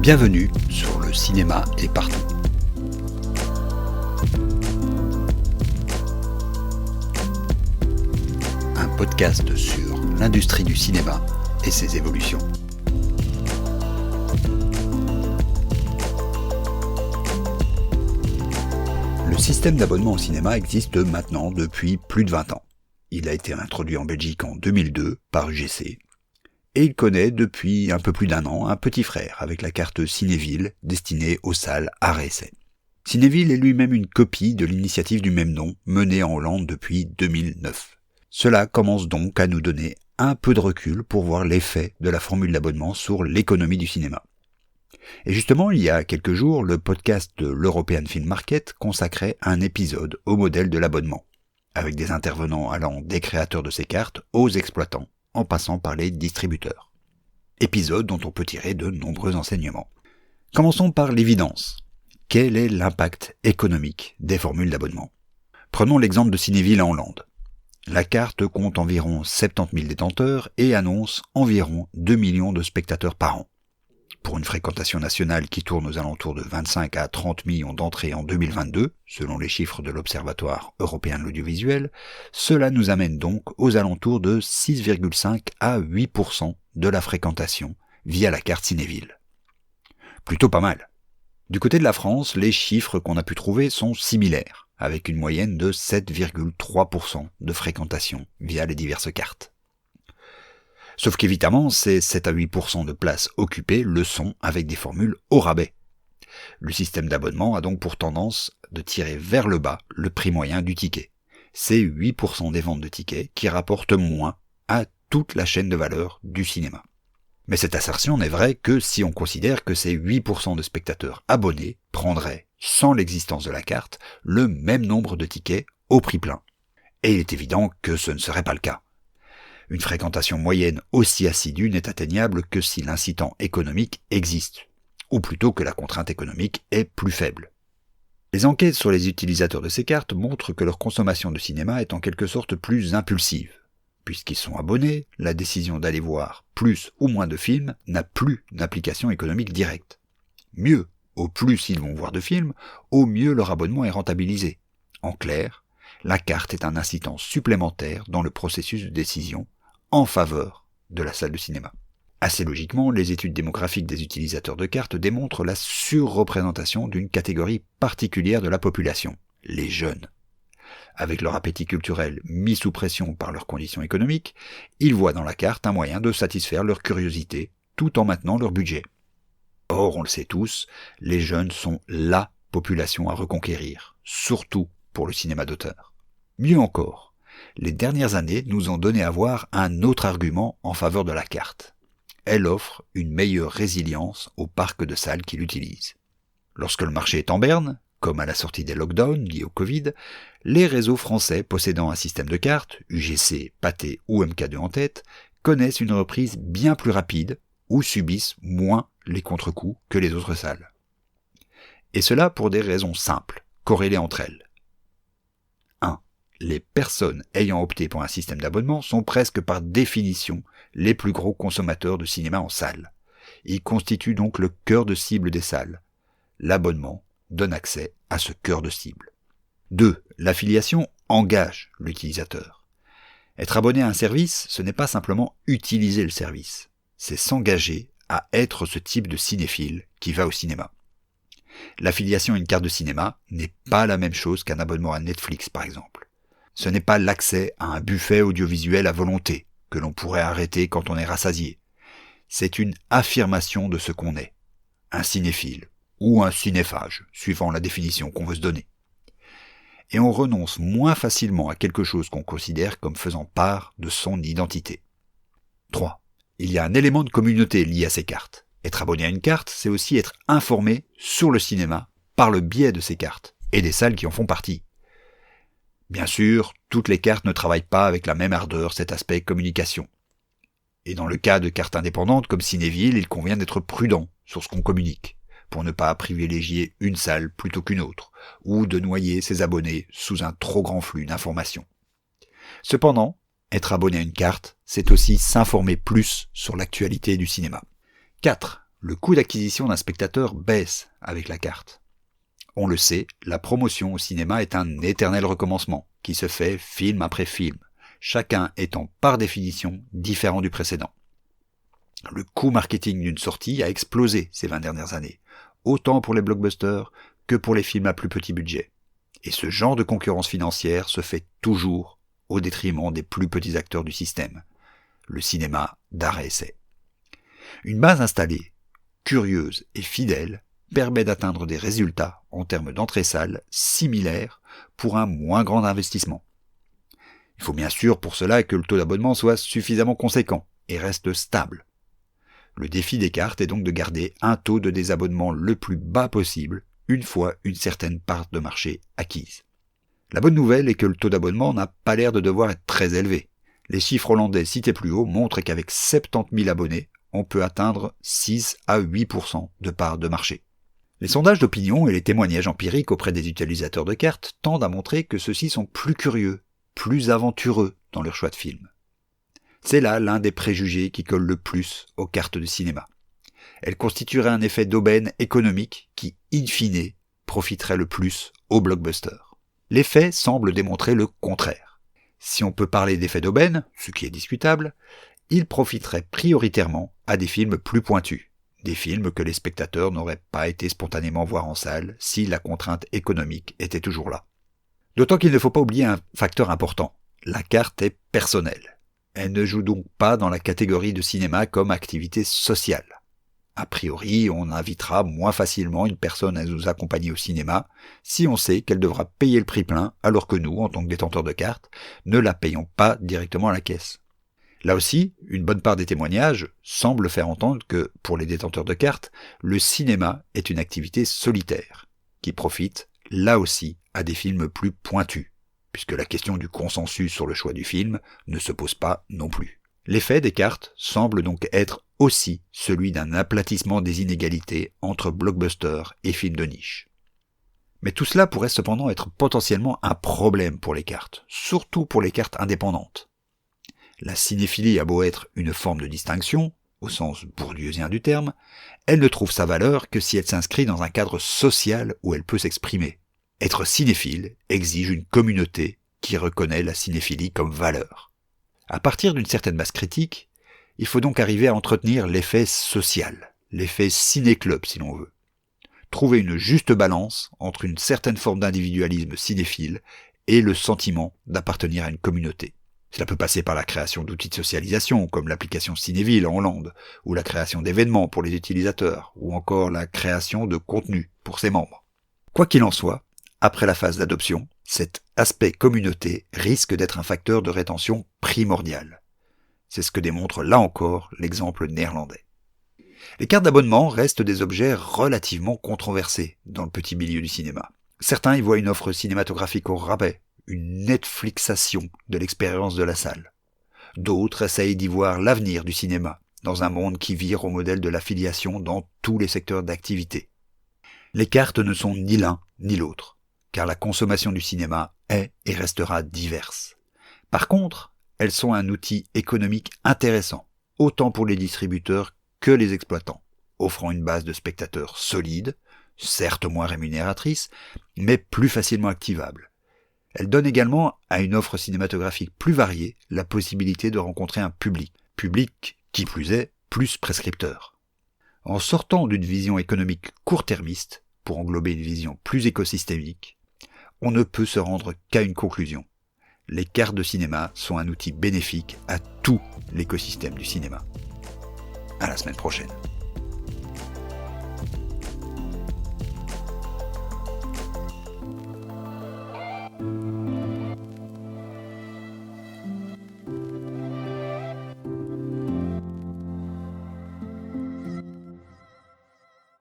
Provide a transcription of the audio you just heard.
Bienvenue sur Le Cinéma est partout. Un podcast sur l'industrie du cinéma et ses évolutions. Le système d'abonnement au cinéma existe maintenant depuis plus de 20 ans. Il a été introduit en Belgique en 2002 par UGC. Et il connaît depuis un peu plus d'un an un petit frère avec la carte Cinéville destinée aux salles art et essai. Cinéville est lui-même une copie de l'initiative du même nom menée en Hollande depuis 2009. Cela commence donc à nous donner un peu de recul pour voir l'effet de la formule d'abonnement sur l'économie du cinéma. Et justement, il y a quelques jours, le podcast de l'European Film Market consacrait un épisode au modèle de l'abonnement, avec des intervenants allant des créateurs de ces cartes aux exploitants, en passant par les distributeurs. Épisode dont on peut tirer de nombreux enseignements. Commençons par l'évidence. Quel est l'impact économique des formules d'abonnement ? Prenons l'exemple de Cinéville en Hollande. La carte compte environ 70 000 détenteurs et annonce environ 2 millions de spectateurs par an. Pour une fréquentation nationale qui tourne aux alentours de 25 à 30 millions d'entrées en 2022, selon les chiffres de l'Observatoire européen de l'audiovisuel, cela nous amène donc aux alentours de 6,5 à 8% de la fréquentation via la carte Cinéville. Plutôt pas mal. Du côté de la France, les chiffres qu'on a pu trouver sont similaires, avec une moyenne de 7,3% de fréquentation via les diverses cartes. Sauf qu'évidemment, ces 7 à 8% de places occupées le sont avec des formules au rabais. Le système d'abonnement a donc pour tendance de tirer vers le bas le prix moyen du ticket. C'est 8% des ventes de tickets qui rapportent moins à toute la chaîne de valeur du cinéma. Mais cette assertion n'est vraie que si on considère que ces 8% de spectateurs abonnés prendraient, sans l'existence de la carte, le même nombre de tickets au prix plein. Et il est évident que ce ne serait pas le cas. Une fréquentation moyenne aussi assidue n'est atteignable que si l'incitant économique existe, ou plutôt que la contrainte économique est plus faible. Les enquêtes sur les utilisateurs de ces cartes montrent que leur consommation de cinéma est en quelque sorte plus impulsive. Puisqu'ils sont abonnés, la décision d'aller voir plus ou moins de films n'a plus d'implication économique directe. Mieux, au plus ils vont voir de films, au mieux leur abonnement est rentabilisé. En clair, la carte est un incitant supplémentaire dans le processus de décision en faveur de la salle de cinéma. Assez logiquement, les études démographiques des utilisateurs de cartes démontrent la surreprésentation d'une catégorie particulière de la population, les jeunes. Avec leur appétit culturel mis sous pression par leurs conditions économiques, ils voient dans la carte un moyen de satisfaire leur curiosité tout en maintenant leur budget. Or, on le sait tous, les jeunes sont la population à reconquérir, surtout pour le cinéma d'auteur. Mieux encore, les dernières années nous ont donné à voir un autre argument en faveur de la carte. Elle offre une meilleure résilience au parc de salles qui l'utilisent. Lorsque le marché est en berne, comme à la sortie des lockdowns liés au Covid, les réseaux français possédant un système de cartes, UGC, Pathé ou MK2 en tête, connaissent une reprise bien plus rapide ou subissent moins les contre-coups que les autres salles. Et cela pour des raisons simples, corrélées entre elles. 1. Les personnes ayant opté pour un système d'abonnement sont presque par définition les plus gros consommateurs de cinéma en salle. Ils constituent donc le cœur de cible des salles. L'abonnement donne accès à ce cœur de cible. 2. L'affiliation engage l'utilisateur. Être abonné à un service, ce n'est pas simplement utiliser le service, c'est s'engager à être ce type de cinéphile qui va au cinéma. L'affiliation à une carte de cinéma n'est pas la même chose qu'un abonnement à Netflix par exemple. Ce n'est pas l'accès à un buffet audiovisuel à volonté que l'on pourrait arrêter quand on est rassasié. C'est une affirmation de ce qu'on est, un cinéphile ou un cinéphage, suivant la définition qu'on veut se donner. Et on renonce moins facilement à quelque chose qu'on considère comme faisant part de son identité. 3. Il y a un élément de communauté lié à ces cartes. Être abonné à une carte, c'est aussi être informé sur le cinéma par le biais de ces cartes et des salles qui en font partie. Bien sûr, toutes les cartes ne travaillent pas avec la même ardeur cet aspect communication. Et dans le cas de cartes indépendantes comme Cinéville, il convient d'être prudent sur ce qu'on communique, pour ne pas privilégier une salle plutôt qu'une autre, ou de noyer ses abonnés sous un trop grand flux d'informations. Cependant, être abonné à une carte, c'est aussi s'informer plus sur l'actualité du cinéma. 4. Le coût d'acquisition d'un spectateur baisse avec la carte. On le sait, la promotion au cinéma est un éternel recommencement, qui se fait film après film, chacun étant par définition différent du précédent. Le coût marketing d'une sortie a explosé ces 20 dernières années, autant pour les blockbusters que pour les films à plus petit budget. Et ce genre de concurrence financière se fait toujours au détriment des plus petits acteurs du système, le cinéma d'art et essai. Une base installée, curieuse et fidèle, permet d'atteindre des résultats en termes d'entrée salle similaires pour un moins grand investissement. Il faut bien sûr pour cela que le taux d'abonnement soit suffisamment conséquent et reste stable. Le défi des cartes est donc de garder un taux de désabonnement le plus bas possible une fois une certaine part de marché acquise. La bonne nouvelle est que le taux d'abonnement n'a pas l'air de devoir être très élevé. Les chiffres hollandais cités plus haut montrent qu'avec 70 000 abonnés, on peut atteindre 6 à 8% de part de marché. Les sondages d'opinion et les témoignages empiriques auprès des utilisateurs de cartes tendent à montrer que ceux-ci sont plus curieux, plus aventureux dans leur choix de film. C'est là l'un des préjugés qui colle le plus aux cartes de cinéma. Elles constitueraient un effet d'aubaine économique qui, in fine, profiterait le plus aux blockbusters. Les faits semblent démontrer le contraire. Si on peut parler d'effet d'aubaine, ce qui est discutable, il profiterait prioritairement à des films plus pointus, des films que les spectateurs n'auraient pas été spontanément voir en salle si la contrainte économique était toujours là. D'autant qu'il ne faut pas oublier un facteur important, la carte est personnelle. Elle ne joue donc pas dans la catégorie de cinéma comme activité sociale. A priori, on invitera moins facilement une personne à nous accompagner au cinéma si on sait qu'elle devra payer le prix plein alors que nous, en tant que détenteurs de carte, ne la payons pas directement à la caisse. Là aussi, une bonne part des témoignages semblent faire entendre que, pour les détenteurs de cartes, le cinéma est une activité solitaire, qui profite, là aussi, à des films plus pointus, puisque la question du consensus sur le choix du film ne se pose pas non plus. L'effet des cartes semble donc être aussi celui d'un aplatissement des inégalités entre blockbusters et films de niche. Mais tout cela pourrait cependant être potentiellement un problème pour les cartes, surtout pour les cartes indépendantes. La cinéphilie a beau être une forme de distinction, au sens bourdieusien du terme, elle ne trouve sa valeur que si elle s'inscrit dans un cadre social où elle peut s'exprimer. Être cinéphile exige une communauté qui reconnaît la cinéphilie comme valeur. À partir d'une certaine masse critique, il faut donc arriver à entretenir l'effet social, l'effet ciné-club si l'on veut. Trouver une juste balance entre une certaine forme d'individualisme cinéphile et le sentiment d'appartenir à une communauté. Cela peut passer par la création d'outils de socialisation, comme l'application Cinéville en Hollande, ou la création d'événements pour les utilisateurs, ou encore la création de contenu pour ses membres. Quoi qu'il en soit, après la phase d'adoption, cet aspect communauté risque d'être un facteur de rétention primordial. C'est ce que démontre là encore l'exemple néerlandais. Les cartes d'abonnement restent des objets relativement controversés dans le petit milieu du cinéma. Certains y voient une offre cinématographique au rabais, une Netflixation de l'expérience de la salle. D'autres essayent d'y voir l'avenir du cinéma, dans un monde qui vire au modèle de l'affiliation dans tous les secteurs d'activité. Les cartes ne sont ni l'un ni l'autre, car la consommation du cinéma est et restera diverse. Par contre, elles sont un outil économique intéressant, autant pour les distributeurs que les exploitants, offrant une base de spectateurs solide, certes moins rémunératrice, mais plus facilement activable. Elle donne également à une offre cinématographique plus variée la possibilité de rencontrer un public qui plus est, plus prescripteur. En sortant d'une vision économique court-termiste, pour englober une vision plus écosystémique, on ne peut se rendre qu'à une conclusion. Les cartes de cinéma sont un outil bénéfique à tout l'écosystème du cinéma. À la semaine prochaine.